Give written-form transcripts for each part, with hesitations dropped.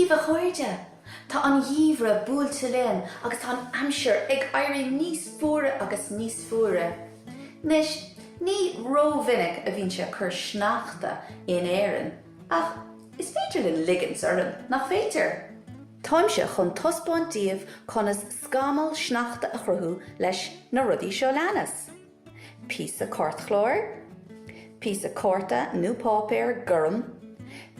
Díomh a chuirde. Tá an dhíomhre búilte léinn agus tá an aimseir ag éirí níos fuaire agus níos fuaire. Nis, ní rómhinnic a bhíonn sé chur sneachta in éireann, ach is féidir le ligans orm nach féidir. Táimse chun taispeáint díobh conas Scamall Sneachta a chruthú leis na rudaí seo leanas. Píosa cort chlór, píosa corta nó páipéir gurm,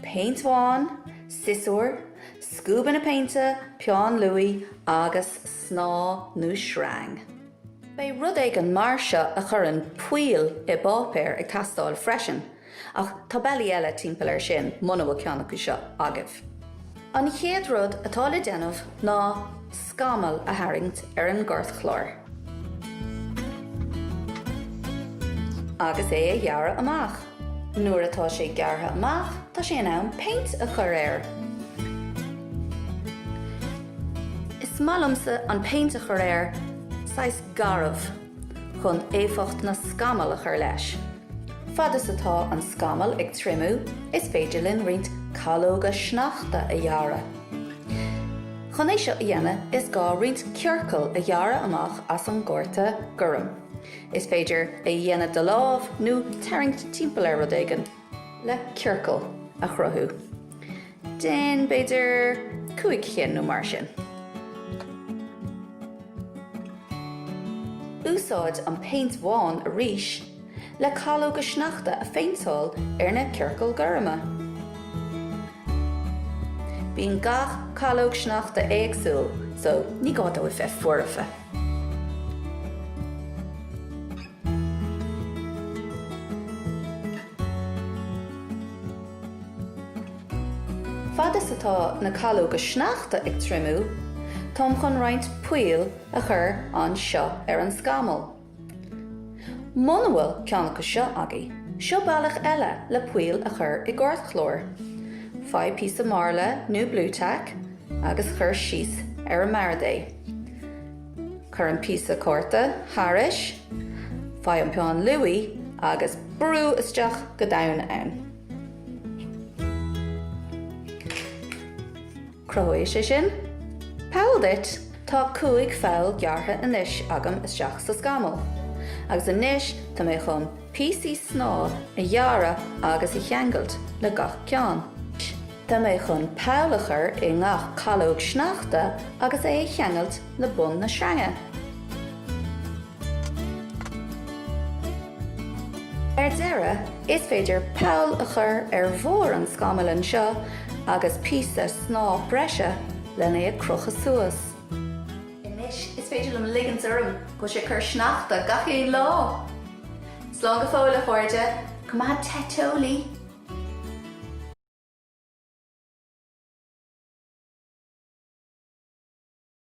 paintháin, sisúr, scúban na painte, peán luaí agus sná nó shrang. Bei rud ag an mar seo a churann puil I báipéir ag tastáil freisin, ach tá bealaí eile timpeall ar sin muna bhfuil ceannach seo agah. An chéad rud atá le déanamh ná scammal a tharraingt ar an gcuirt chlór. Agus é a dhearradh amach. Nuair atá sé gearrtha amach, tá sé in ann paint a chur air. Is málamsa an paint a chur air sais garbh chun éifeacht na scammal a chur leis. Fadas atá an scammal ag trimú is féidir linn roinnt Cúla4 Sneachta a dhearradh. Chun é seo a dhéanamh is gá roinnt cearcail a dhearradh amach as an gcuirte gurm. Is féidir a dhéanamh de lámh nó tarraingt timpeall ar rud éigean le cearcail a chruthú. Den beidir 5 chin nó mar sin. Úsáid an paintháin a rís le Cúla4 Sneachta a féinteáil ar na cearcail gurma. Bíonn gach Cúla4 Sneachta éagsúil, so ní gá dó bheith fuarfa. Fadas atá na Cúla4 Sneachta ag trimú, tám chun roinnt puil a chur an seo ar an scammal. Muna bhfuil ceannach seo agaí, seo bailach eile le puil a chur I gcuirt chlór. Fá píosa marla nó blúteach agus chur síos ar an maradé. Chur an píosa corta, thairis, fá an peán luaí agus brú isteach go domhan ann. Chaoi sé sin? Páil dit, tá 5 fáil gearrtha inis agam isteach sa scammal. Agus inis tá mé chun píosaí sná a dhearradh agus I cheangailt le gach ceann. Tá mé chun páilachar I ngach Cúla4 Sneachta agus é cheangailt le bun na srange. Ar deire, is féidir páil a chur ar bhór an scammalan seo agus píosa sná breise lena é crucha suas. Inis is féidir le ligans orm go sé chur sneachta gach é lá. Slán go fóla chuirde, go maith tetólaí